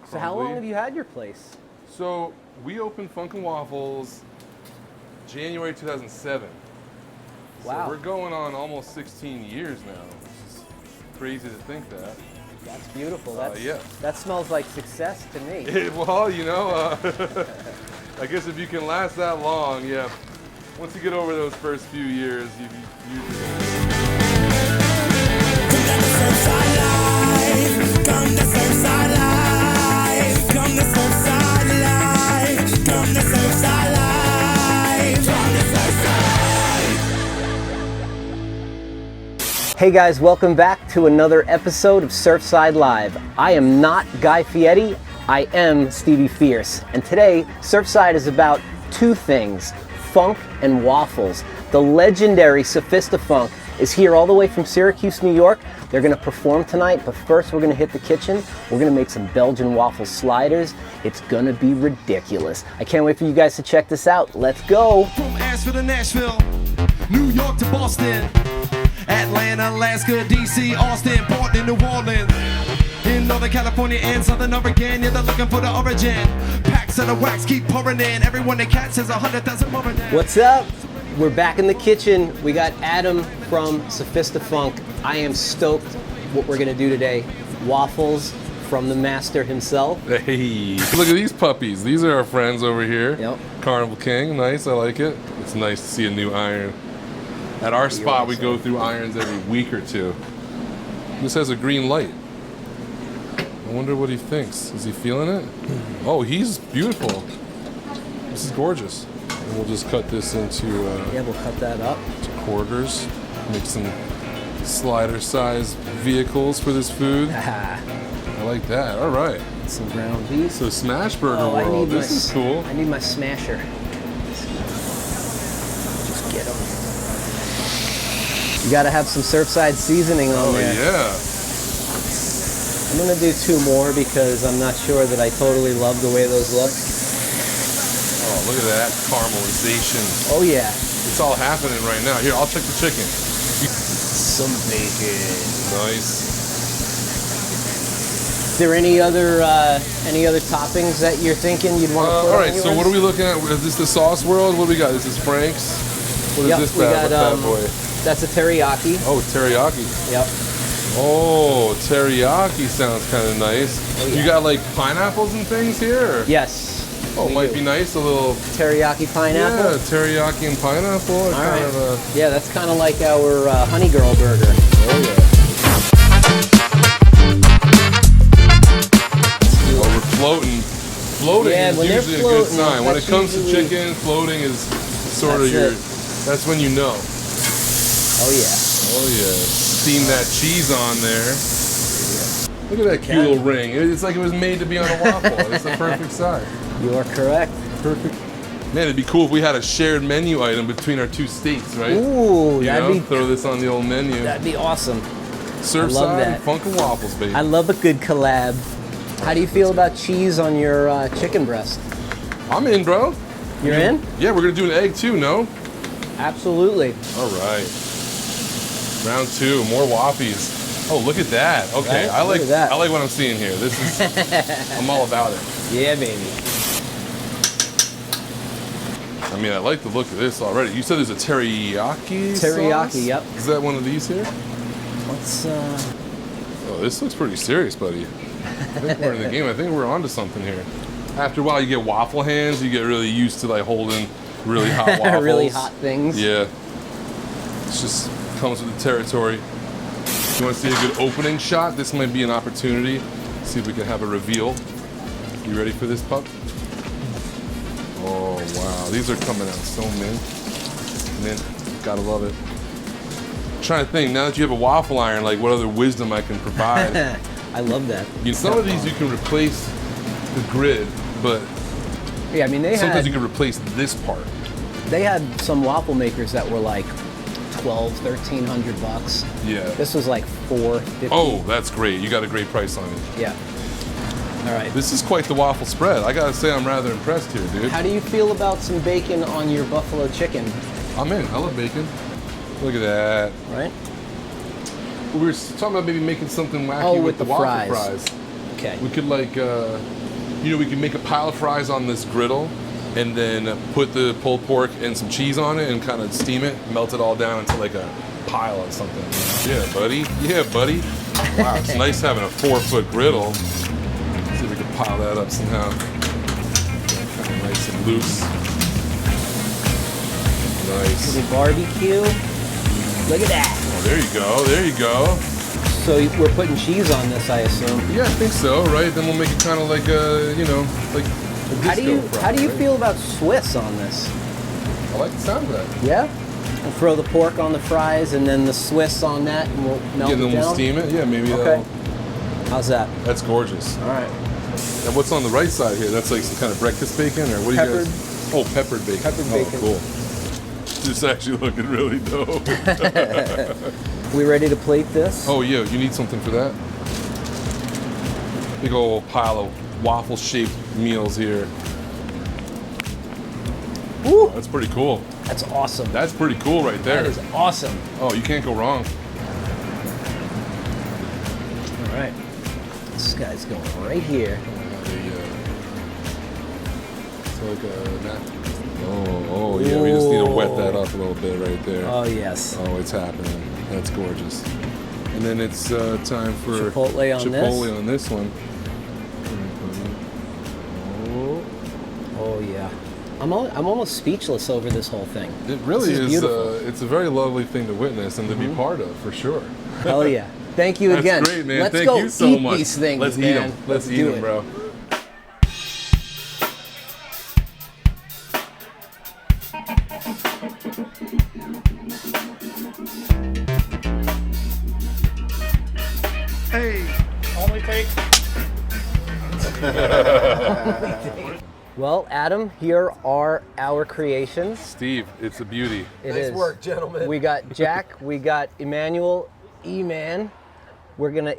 So how long have you had your place? So we opened Funk and Waffles January 2007. Wow. So we're going on almost 16 years now. It's crazy to think that. That's beautiful. Yeah. That smells like success to me. Well, you know, I guess if you can last that long, yeah. Once you get over those first few years, you Come to Surfside Live. Come to Surfside Live. Come to Surfside Live. Come to Surfside Live. Come to Surfside. Hey guys, welcome back to another episode of Surfside Live. I am not Guy Fieri, I am Stevie Fierce. And today, Surfside is about two things, funk and waffles. The legendary Sophistafunk is here all the way from Syracuse, New York. They're gonna perform tonight, but first we're gonna hit the kitchen. We're gonna make some Belgian Waffle Sliders. It's gonna be ridiculous. I can't wait for you guys to check this out. Let's go. From Asheville to Nashville, New York to Boston, Atlanta, Alaska, DC, Austin, Portland, New Orleans. In Northern California and Southern Oregon, yeah, they're looking for the origin. Packs of the wax keep pouring in. Everyone that catch says 100,000 more than. What's up? We're back in the kitchen. We got Adam from Sophistafunk. I am stoked what we're gonna do today. Waffles from the master himself. Hey, look at these puppies. These are our friends over here. Yep. Carnival King, nice, I like it. It's nice to see a new iron. At our spot, we go through irons every week or two. This has a green light. I wonder what he thinks. Is he feeling it? Oh, he's beautiful. This is gorgeous. And we'll just cut this into Yeah, we'll cut that up. quarters. Make some slider-sized vehicles for this food. I like that. All right. Some ground beef. So Smash Burger Oh, World. This is cool. I need my smasher. Just get them. You gotta have some Surfside seasoning on there. Yeah. I'm gonna do two more because I'm not sure that I totally love the way those look. Oh, look at that caramelization. Oh yeah. It's all happening right now. Here, I'll check the chicken. Some bacon. Nice. Is there any other toppings that you're thinking you'd want to put on all right, yours? so what are we looking at? Is this the sauce world? What do we got? This is Frank's. What is this bad boy? That's a teriyaki. Oh, teriyaki. Yep. Oh, teriyaki sounds kind of nice. Oh, yeah. You got like pineapples and things here? Or? Yes. Oh, it might be nice, a little teriyaki pineapple. Yeah, teriyaki and pineapple. All right. Kind of yeah, that's kind of like our honey girl burger. Oh yeah. Oh, we're floating. Floating is usually a good sign. When it comes to chicken, floating is sort of your. That's when you know. Oh yeah. Oh yeah. Steam that cheese on there. Look at that cute little ring. It's like it was made to be on a waffle. It's the perfect size. You are correct. Perfect. Man, it'd be cool if we had a shared menu item between our two states, right? Ooh, Throw this on the old menu. That'd be awesome. Surfside and Funk and Waffles, baby. I love a good collab. How do you feel about cheese on your chicken breast? I'm in, bro. You're in? Yeah, we're gonna do an egg too, no? Absolutely. All right. Round two, more waffies. Oh, look at that. Okay, Right? I like Look at that. I like what I'm seeing here. This is I'm all about it. Yeah, baby. I mean, I like the look of this already. You said there's a teriyaki Teriyaki, sauce? yep. Is that one of these here? Let's Oh, this looks pretty serious, buddy. I think we're in the game. I think we're onto something here. After a while, you get waffle hands. You get really used to like holding really hot waffles. really hot things. Yeah. It just comes with the territory. You want to see a good opening shot? This might be an opportunity. See if we can have a reveal. You ready for this, pup? Oh, wow. These are coming out so mint. Mint. Gotta love it. I'm trying to think, now that you have a waffle iron, like what other wisdom I can provide. I love that. Some of these you can replace the grid, but Yeah, I mean sometimes you can replace this part. they had some waffle makers that were like $1,200-$1,300. Yeah. This was like $450. Oh, that's great. You got a great price on it. Yeah. All right. This is quite the waffle spread. I gotta say, I'm rather impressed here, dude. How do you feel about some bacon on your buffalo chicken? I'm in. I love bacon. Look at that. Right? We were talking about maybe making something wacky Oh, with the waffle fries. fries. Okay. We could like, we could make a pile of fries on this griddle, and then put the pulled pork and some cheese on it, and kind of steam it, melt it all down into like a pile or something. Yeah, buddy. Yeah, buddy. Wow, it's nice having a 4-foot griddle. Let's see if we can pile that up somehow. Kind of nice and loose. Nice. Little barbecue. Look at that. Oh, there you go. There you go. So we're putting cheese on this, I assume. Yeah, I think so, right? Then we'll make it kind of like a, like a disco fry, How do you right? feel about Swiss on this? I like the sound of that. Yeah? We'll throw the pork on the fries and then the Swiss on that, and we'll melt Yeah, then it down. we'll steam it. Yeah, maybe Okay. How's that? That's gorgeous. All right. And what's on the right side here? That's like some kind of breakfast bacon, or what do you guys? Oh, peppered bacon. Peppered bacon. Oh, cool. This is actually looking really dope. We ready to plate this? Oh yeah, you need something for that? Big old pile of waffle-shaped meals here. Woo! That's pretty cool. That's awesome. That's pretty cool right there. That is awesome. Oh, you can't go wrong. All right. This guy's going right here. It's like a napkin. Oh yeah, we just need to wet that up a little bit right there. Oh, yes. Oh, it's happening. That's gorgeous. And then it's time for Chipotle on this. Chipotle on this one. Oh, yeah. I'm almost speechless over this whole thing. It really This is. beautiful. It's a very lovely thing to witness and to be part of, for sure. Hell yeah. Thank you again. That's great, man. Let's Thank go you so eat much. these things, Let's eat man. them. Let's eat do them, it. bro. Hey. Only take. Well, Adam, here are our creations. Steve, it's a beauty. It Nice is. work, gentlemen. We got Jack, we got Emmanuel, E-Man.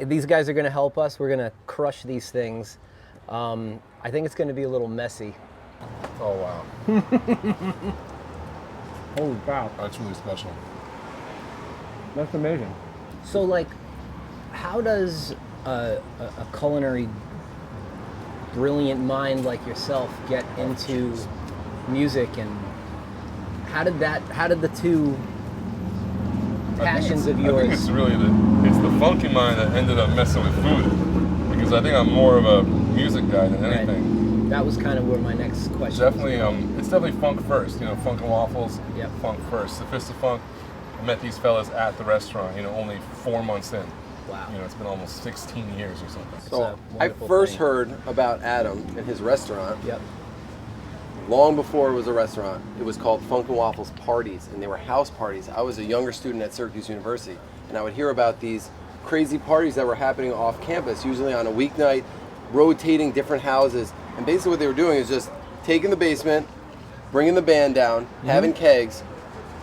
These guys are gonna help us. We're gonna crush these things. I think it's gonna be a little messy. Oh wow, Holy cow. that's really special. That's amazing. So, like, how does a culinary brilliant mind like yourself get into music, and how did the two passions of I think yours? it's really the funky mind that ended up messing with food, because I think I'm more of a music guy than anything. That was kind of where my next question. Definitely, it's definitely funk first. Funk and Waffles. Yep. Funk first. Sophistafunk. I met these fellas at the restaurant. Only 4 months in. Wow. It's been almost 16 years or something. It's So a I wonderful first thing. heard about Adam and his restaurant Yep. long before it was a restaurant. It was called Funk and Waffles Parties, and they were house parties. I was a younger student at Syracuse University, and I would hear about these crazy parties that were happening off campus, usually on a weeknight, rotating different houses. And basically what they were doing is just taking the basement, bringing the band down, having kegs,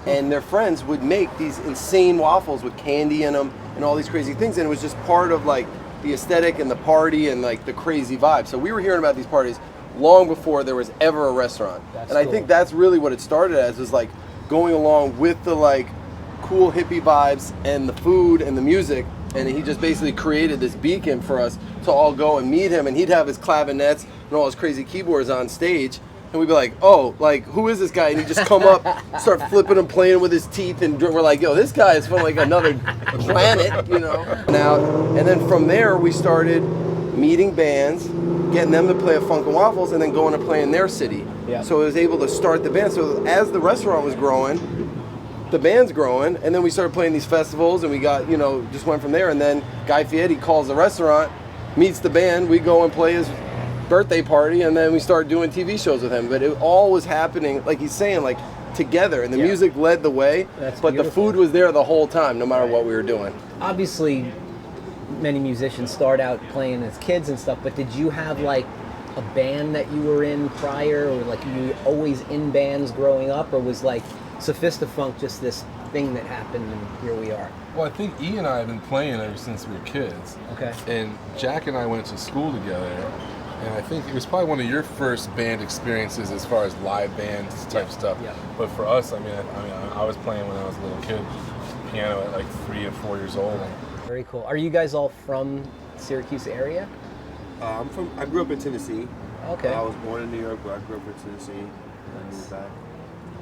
and their friends would make these insane waffles with candy in them and all these crazy things. And it was just part of like the aesthetic and the party and like the crazy vibe. So we were hearing about these parties long before there was ever a restaurant. That's and I cool. think that's really what it started as, was like going along with the like cool hippie vibes and the food and the music. And he just basically created this beacon for us to all go and meet him. And he'd have his clavinets and all his crazy keyboards on stage. And we'd be like, oh, like, who is this guy? And he'd just come up, start flipping and playing with his teeth. And we're like, yo, this guy is from like another planet, And then from there, we started meeting bands, getting them to play at Funk and Waffles, and then going to play in their city. Yeah. So it was able to start the band. So as the restaurant was growing, the band's growing, and then we started playing these festivals, and we got, just went from there. And then Guy Fieri calls the restaurant, meets the band, we go and play his birthday party, and then we start doing TV shows with him. But it all was happening, like he's saying, like together, and the music led the way. That's but beautiful. the food was there the whole time, no matter what we were doing. Obviously, many musicians start out playing as kids and stuff, but did you have like a band that you were in prior, or like you were always in bands growing up, or was like Sophistafunk just this thing that happened and here we are? Well, I think E and I have been playing ever since we were kids. Okay. And Jack and I went to school together, and I think it was probably one of your first band experiences as far as live band type stuff. Yeah. But for us, I was playing when I was a little kid, piano at like 3 and 4 years old. Very cool. Are you guys all from Syracuse area? I grew up in Tennessee. Okay. I was born in New York, but I grew up in Tennessee. And I moved back.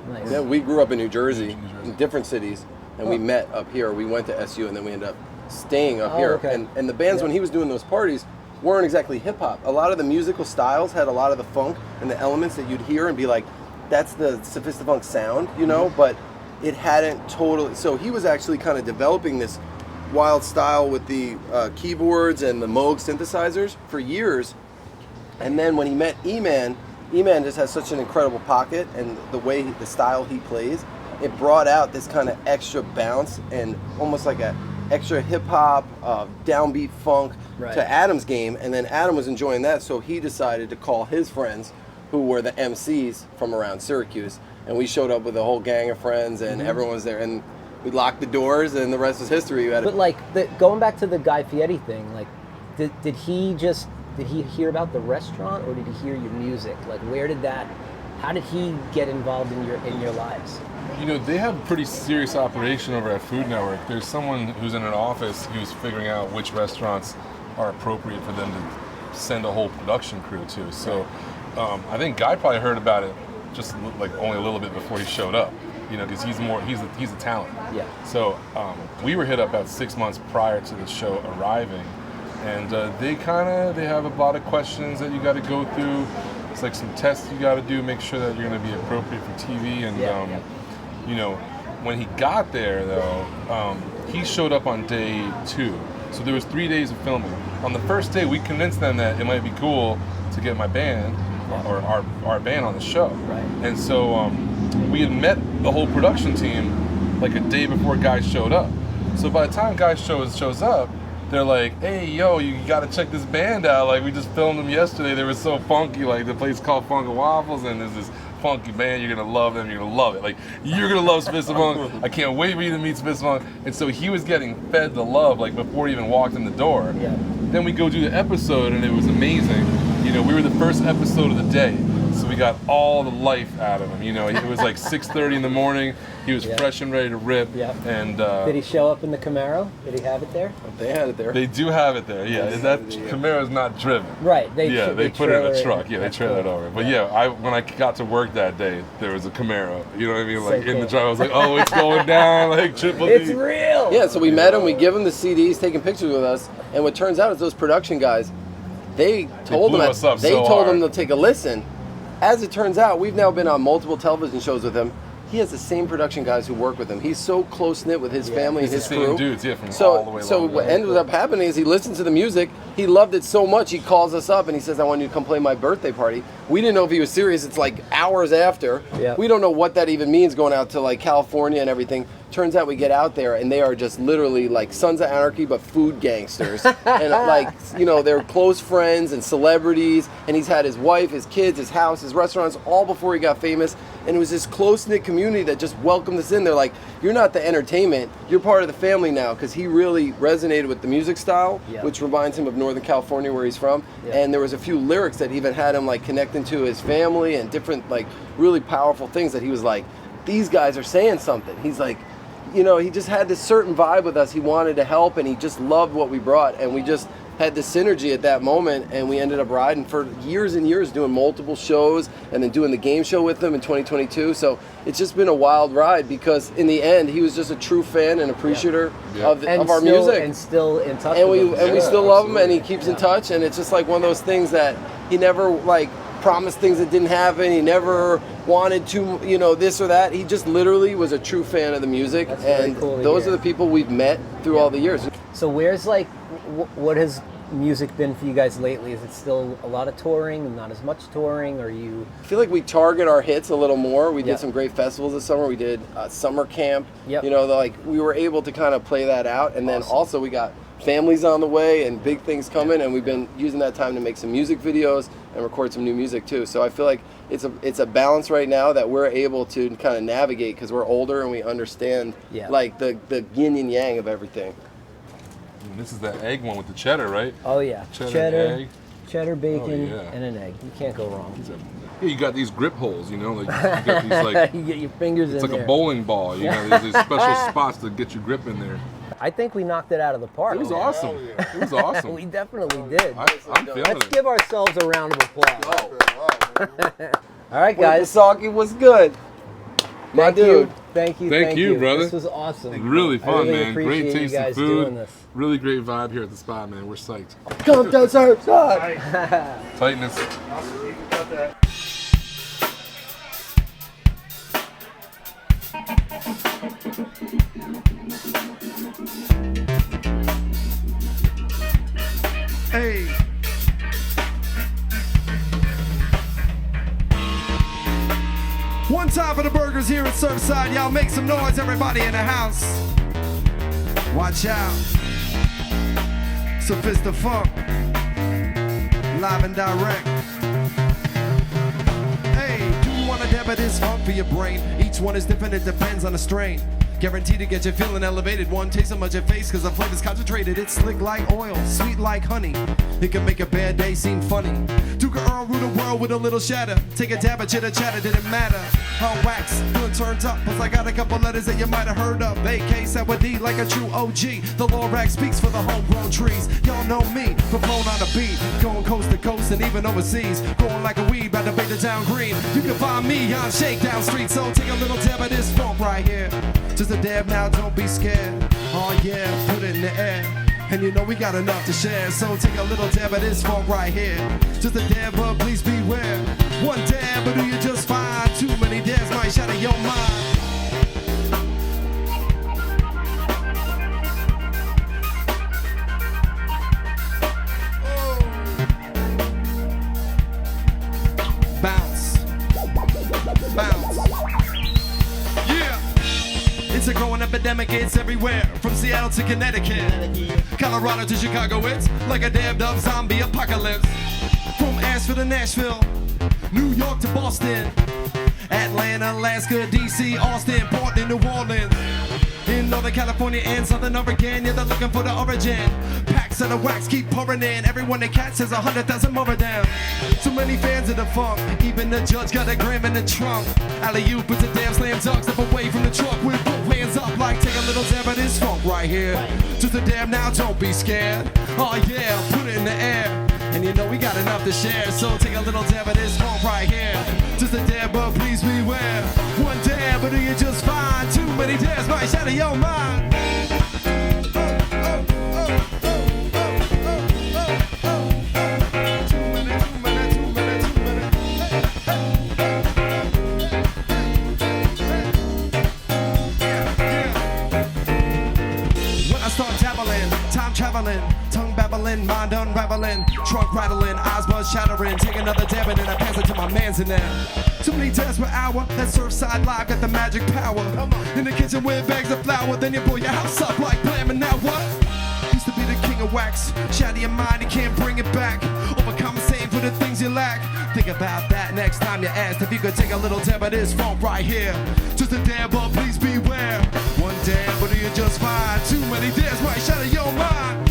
Nice. Yeah, we grew up in New Jersey, in different cities, and we met up here. We went to SU, and then we ended up staying up here. Okay. And the bands, when he was doing those parties, weren't exactly hip hop. A lot of the musical styles had a lot of the funk and the elements that you'd hear and be like, that's the Sophistafunk sound, you know, but it hadn't totally. So he was actually kind of developing this wild style with the keyboards and the Moog synthesizers for years. And then when he met E-Man just has such an incredible pocket, and the way the style he plays, it brought out this kind of extra bounce and almost like a extra hip hop, downbeat funk to Adam's game. And then Adam was enjoying that, so he decided to call his friends, who were the MCs from around Syracuse, and we showed up with a whole gang of friends, and everyone was there, and we locked the doors, and the rest was history. But like, going back to the Guy Fieri thing, like, did he hear about the restaurant, or did he hear your music? Like, how did he get involved in your lives? You know, they have a pretty serious operation over at Food Network. There's someone who's in an office who's figuring out which restaurants are appropriate for them to send a whole production crew to. So I think Guy probably heard about it just like only a little bit before he showed up, you know, because he's a talent. Yeah. So we were hit up about 6 months prior to the show arriving, and they have a lot of questions that you got to go through. It's like some tests you got to do, make sure that you're going to be appropriate for TV. And you know, when he got there though, he showed up on day 2. So there was 3 days of filming. On the first day, we convinced them that it might be cool to get my band or our band on the show. Right. And so we had met the whole production team like a day before Guy showed up. So by the time Guy shows up, they're like, hey, yo, you gotta check this band out. Like, we just filmed them yesterday. They were so funky. Like, the place called Funk and Waffles, and there's this funky band. You're gonna love them. You're gonna love it. Like, you're gonna love Sophistafunk. I can't wait for you to meet Sophistafunk. And so he was getting fed the love, like, before he even walked in the door. Yeah. Then we go do the episode, and it was amazing. You know, we were the first episode of the day, so we got all the life out of him. You know, it was like 6:30 in the morning. He was fresh and ready to rip. Yeah. And did he show up in the Camaro? Did he have it there? They had it there. they do have it there. Yeah, that Camaro's not driven. Right. They put it in a truck. Yeah, they That's trailer it cool. over. But when I got to work that day, there was a Camaro. You know what I mean? So Like in the cool. drive, I was like, oh, it's going down, like triple D. It's real. Yeah, so we met him, we give him the CDs, taking pictures with us, and what turns out is those production guys, they told blew him us up they so told hard. him to take a listen. As it turns out, we've now been on multiple television shows with him. He has the same production guys who work with him. He's so close knit with his family and It's his the same crew. dudes, yeah, from all the way So along. what ended up happening is he listened to the music. He loved it so much. He calls us up and he says, "I want you to come play my birthday party." We didn't know if he was serious. It's like hours after. Yeah. We don't know what that even means, going out to like California and everything. Turns out we get out there and they are just literally like Sons of Anarchy but food gangsters. And like, you know, they're close friends and celebrities, and he's had his wife, his kids, his house, his restaurants all before he got famous. And it was this close-knit community that just welcomed us in. They're like, you're not the entertainment, you're part of the family now, because he really resonated with the music style, which reminds him of Northern California where he's from. And there was a few lyrics that even had him like connecting to his family and different like really powerful things that he was like, these guys are saying something. He's like, you know, he just had this certain vibe with us. He wanted to help, and he just loved what we brought, and we just had this synergy at that moment, and we ended up riding for years and years, doing multiple shows, and then doing the game show with him in 2022. So it's just been a wild ride, because in the end, he was just a true fan and appreciator of our music, and still in touch. and with him. we still love him, and he keeps in touch, and it's just like one of those things that he never like promised things that didn't happen. He never wanted to, you know, this or that. He just literally was a true fan of the music. That's really and cool to those hear. are the people we've met through all the years. So where's like, what has music been for you guys lately? Is it still a lot of touring and not as much touring? Or you? I feel like we target our hits a little more. We did some great festivals this summer. We did summer camp. You know, like we were able to kind of play that out. And then also we got families on the way and big things coming, and we've been using that time to make some music videos and record some new music too. So I feel like it's a balance right now that we're able to kind of navigate, because we're older and we understand like the yin and yang of everything. And this is that egg one with the cheddar, right? Oh yeah, Cheddar, egg. cheddar, bacon, yeah. and an egg. You can't go wrong. Yeah, you got these grip holes, you know, like you got these like You get your fingers it's in like there. a bowling ball, you know. There's these special spots to get your grip in there. I think we knocked it out of the park. It was man. awesome. It was awesome. We definitely did. I'm feeling Let's it. give ourselves a round of applause. All right, Guys, guys. Saki was good. My Thank dude. you. Thank you. Thank you, brother. This was awesome. Really I fun, really man. Great appreciate you tasting guys food. doing this. Really great vibe here at the spot, man. We're psyched. Come to Surfside. Tightness. Hey. One time for the burgers here at Surfside. Y'all make some noise, everybody in the house. Watch out. Sophistafunk. Live and direct. Hey, do you want to dab at this funk for your brain? Each one is different, it depends on the strain. Guaranteed to get you feeling elevated. One taste of your face, cause the flavor's concentrated. It's slick like oil, sweet like honey. It can make a bad day seem funny. Duke Errl rule the world with a little shatter. Take a dab at chitter chatter, didn't matter. On wax, feeling turned up. Plus I got a couple letters that you might have heard of. AK Sour D like a true OG. The Lorax speaks for the homegrown trees. Y'all know me, for blown on a beat. Going coast to coast and even overseas. Growing like a weed by the Bay to Town Green. You can find me on Shakedown Street. So take a little dab at this funk right here. Just a dab now, don't be scared. Oh yeah, put it in the air. And you know we got enough to share. So take a little dab at this funk right here. Just a dab, but please beware. One dab, but do you just fine? Too many dabs might shatter your mind. Bounce. Bounce. Yeah. It's a growing epidemic, it's everywhere. From Seattle to Connecticut. Colorado to Chicago, it's like a dabbed up zombie apocalypse. From Asheville to Nashville. New York to Boston. Atlanta, Alaska, DC, Austin, Portland, New Orleans. In Northern California and Southern Oregon, yeah, they're looking for the origin. Packs of the wax keep pouring in. Everyone that catch says 100,000 more of them. Too many fans of the funk. Even the judge got a gram in the trunk. Alley-oop puts a damn slam dunk. Step away from the truck with both hands up like take a little dab of this funk right here. Just a dab now, don't be scared. Oh yeah, put it in the air. And you know we got enough to share. So take a little dab of this funk right here. Just a dab, but please beware. One dab, but do you just fine? Too many dabs might shatter your mind. Traveling, tongue babbling, mind unraveling, trunk rattling, eyes buzz shattering. Take another dab and then I pass it to my mans in there. Too many dabs per hour. That Surfside Live got the magic power. In the kitchen with bags of flour, then you blow your house up like blam. And now what? Used to be the king of wax. Shatter your mind, you can't bring it back. Overcompensate for the things you lack. Think about that next time you ask if you could take a little dab of this funk right here. Just a dab, but please beware. One dab, but do you just fine? Too many dabs might shatter your mind.